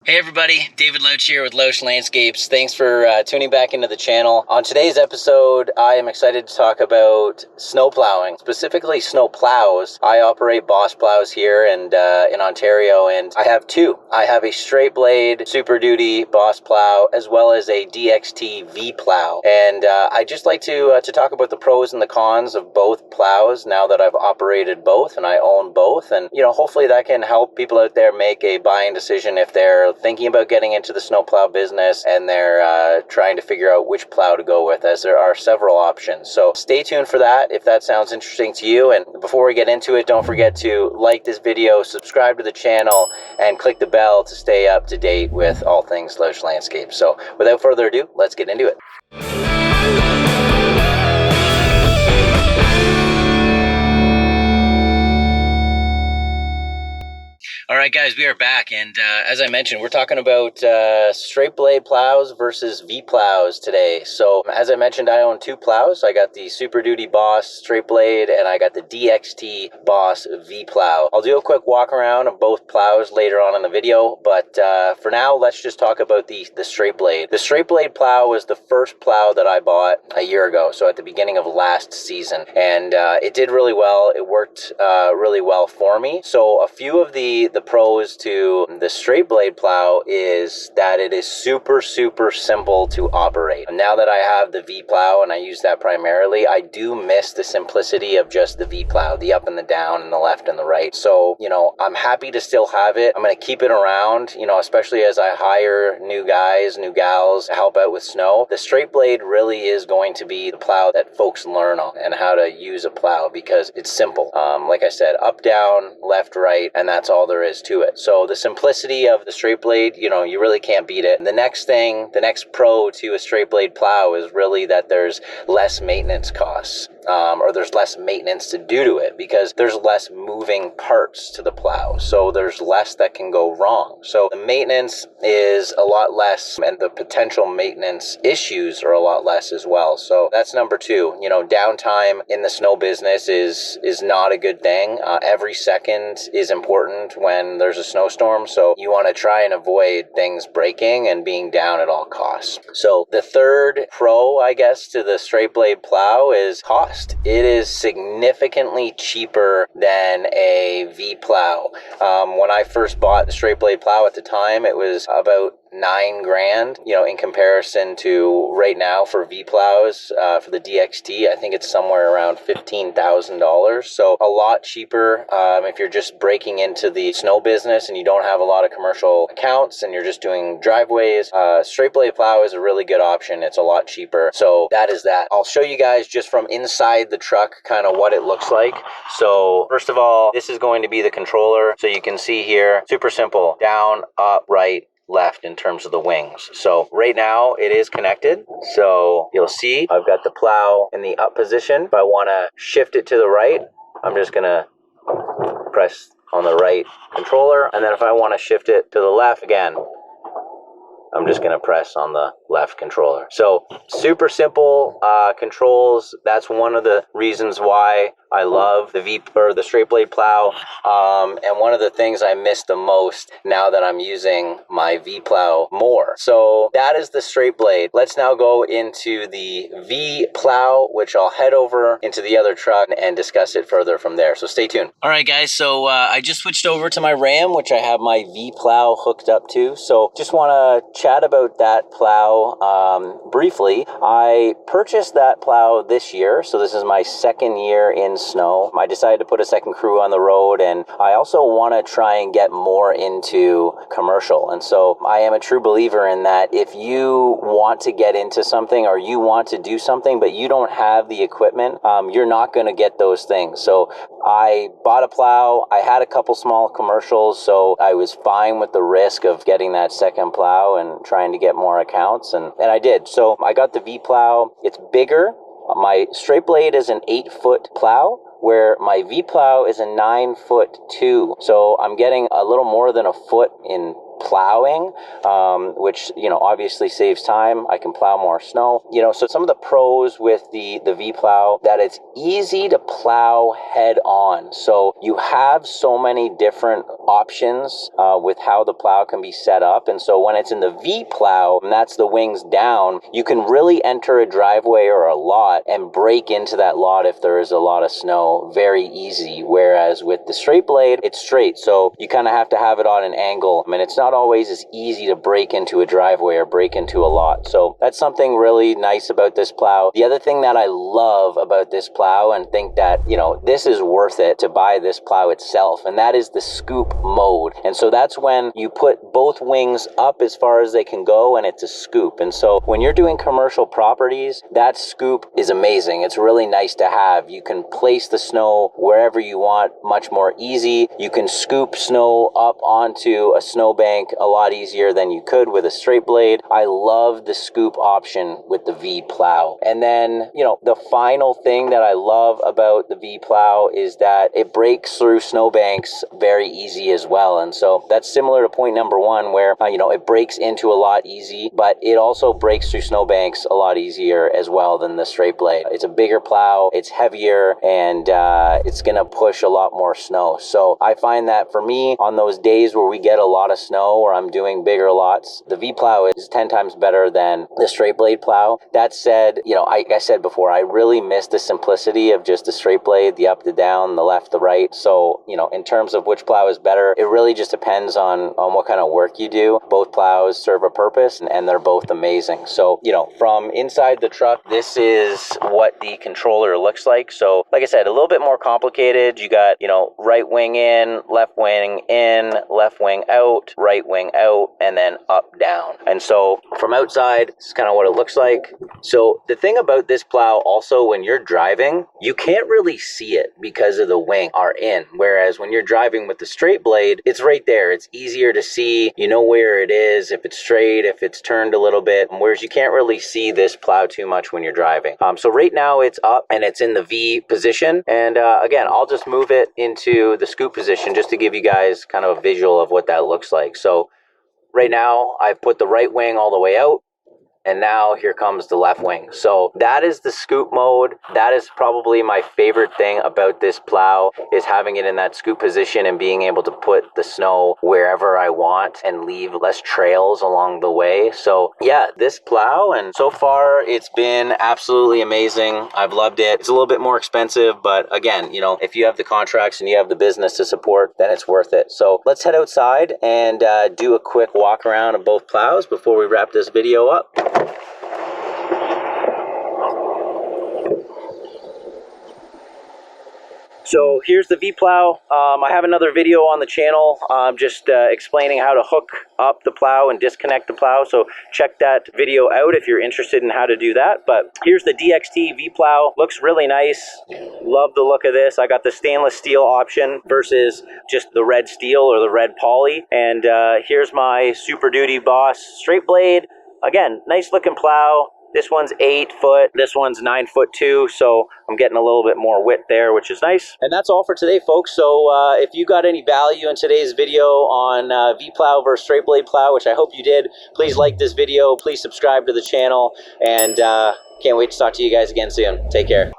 Hey everybody, David Loach here with Loach Landscapes. Thanks for tuning back into the channel. On today's episode, I am excited to talk about snow plowing, specifically snow plows. I operate BOSS plows here and in Ontario, and I have two. I have a straight blade Super Duty BOSS plow as well as a DXT V-Plow. And I just like to talk about the pros and the cons of both plows now that I've operated both and I own both. And hopefully that can help people out there make a buying decision if they're thinking about getting into the snowplow business and they're trying to figure out which plow to go with, as there are several options. So stay tuned for that if that sounds interesting to you. And before we get into it, don't forget to like this video, subscribe to the channel, and click the bell to stay up to date with all things Loach Landscapes. So without further ado, let's get into it. All right, guys, we are back, and as I mentioned, we're talking about straight blade plows versus V-plows today. So, as I mentioned, I own two plows. I got the Super Duty BOSS straight blade, and I got the DXT BOSS V-Plow. I'll do a quick walk around of both plows later on in the video, but for now, let's just talk about the straight blade. The straight blade plow was the first plow that I bought a year ago, so at the beginning of last season, and it did really well. It worked really well for me. So, a few of the pros to the straight blade plow is that it is super simple to operate. Now that I have the V-Plow and I use that primarily, I do miss the simplicity of just the V-Plow, the up and the down and the left and the right. So, I'm happy to still have it. I'm going to keep it around, especially as I hire new guys, new gals to help out with snow. The straight blade really is going to be the plow that folks learn on and how to use a plow because it's simple. Like I said, up, down, left, right, and that's all there is to it. So the simplicity of the straight blade, you really can't beat it. The next pro to a straight blade plow is really that there's less maintenance costs. Or there's less maintenance to do to it because there's less moving parts to the plow. So there's less that can go wrong. So the maintenance is a lot less and the potential maintenance issues are a lot less as well. So that's number two. Downtime in the snow business is not a good thing. Every second is important when there's a snowstorm. So you want to try and avoid things breaking and being down at all costs. So the third pro, I guess, to the straight blade plow is cost. It is significantly cheaper than a V-Plow. When I first bought the straight blade plow at the time, it was about $9,000, in comparison to right now for V-Plows, for the DXT, I think it's somewhere around $15,000. So a lot cheaper if you're just breaking into the snow business and you don't have a lot of commercial accounts and you're just doing driveways. Straight blade plow is a really good option. It's a lot cheaper. So that is that. I'll show you guys just from inside the truck kind of what it looks like. So first of all, this is going to be the controller. So you can see here, super simple, down, up, right, left in terms of the wings. So right now it is connected. So you'll see I've got the plow in the up position. If I want to shift it to the right, I'm just going to press on the right controller. And then if I want to shift it to the left again, I'm just going to press on the left controller. So super simple controls. That's one of the reasons why I love the straight blade plow. And one of the things I miss the most now that I'm using my V-Plow more. So that is the straight blade. Let's now go into the V-Plow, which I'll head over into the other truck and discuss it further from there. So stay tuned. All right, guys. So I just switched over to my Ram, which I have my V-Plow hooked up to. So just want to chat about that plow briefly. I purchased that plow this year. So this is my second year in snow. I decided to put a second crew on the road, and I also want to try and get more into commercial. And so I am a true believer in that if you want to get into something or you want to do something but you don't have the equipment, you're not going to get those things. So I bought a plow. I had a couple small commercials, so I was fine with the risk of getting that second plow and trying to get more accounts, and I did. So I got the V-Plow. It's bigger. My straight blade is an 8-foot plow, where my V-Plow is a 9'2". So I'm getting a little more than a foot in plowing, which, you know, obviously saves time. I can plow more snow. You know, so some of the pros with the V-Plow, that it's easy to plow head on. So you have so many different options with how the plow can be set up. And so when it's in the V-Plow, and that's the wings down, you can really enter a driveway or a lot and break into that lot if there is a lot of snow very easy. Whereas with the straight blade, it's straight. So you kind of have to have it on an angle. I mean, it's not always as easy to break into a driveway or break into a lot. So that's something really nice about this plow. The other thing that I love about this plow, and think that, you know, this is worth it to buy this plow itself, and that is the scoop mode. And so that's when you put both wings up as far as they can go, and it's a scoop. And so when you're doing commercial properties, that scoop is amazing. It's really nice to have. You can place the snow wherever you want much more easy. You can scoop snow up onto a snowbank a lot easier than you could with a straight blade. I love the scoop option with the V-Plow. And then, you know, the final thing that I love about the V-Plow is that it breaks through snowbanks very easy as well. And so that's similar to point number one, where, you know, it breaks into a lot easy, but it also breaks through snowbanks a lot easier as well than the straight blade. It's a bigger plow, it's heavier, and it's gonna push a lot more snow. So I find that for me, on those days where we get a lot of snow or I'm doing bigger lots, the V-Plow is 10 times better than the straight blade plow. That said, you know, like I said before, I really miss the simplicity of just the straight blade, the up, the down, the left, the right. So, you know, in terms of which plow is better, it really just depends on what kind of work you do. Both plows serve a purpose, and they're both amazing. So, you know, from inside the truck, this is what the controller looks like. So, like I said, a little bit more complicated. You got, you know, right wing in, left wing out, right wing out, and then up, down. And so from outside, this is kind of what it looks like. So the thing about this plow also, when you're driving, you can't really see it because of the wing are in. Whereas when you're driving with the straight blade, it's right there. It's easier to see. You know where it is, if it's straight, if it's turned a little bit. Whereas you can't really see this plow too much when you're driving. So right now it's up and it's in the V position. And again, I'll just move it into the scoop position just to give you guys kind of a visual of what that looks like. So right now I've put the right wing all the way out, and now here comes the left wing. So that is the scoop mode. That is probably my favorite thing about this plow, is having it in that scoop position and being able to put the snow wherever I want and leave less trails along the way. So yeah, this plow, and so far it's been absolutely amazing. I've loved it. It's a little bit more expensive, but again, you know, if you have the contracts and you have the business to support, then it's worth it. So let's head outside and do a quick walk around of both plows before we wrap this video up. So here's the V-Plow. I have another video on the channel just explaining how to hook up the plow and disconnect the plow. So check that video out if you're interested in how to do that. But here's the DXT V-Plow. Looks really nice. Love the look of this. I got the stainless steel option versus just the red steel or the red poly. And here's my Super Duty Boss straight blade. Again, nice looking plow. This one's 8 foot, this one's 9 foot 2, so I'm getting a little bit more width there, which is nice. And that's all for today, folks. So if you got any value in today's video on V-Plow versus straight blade plow, which I hope you did, please like this video, please subscribe to the channel, and can't wait to talk to you guys again soon. Take care.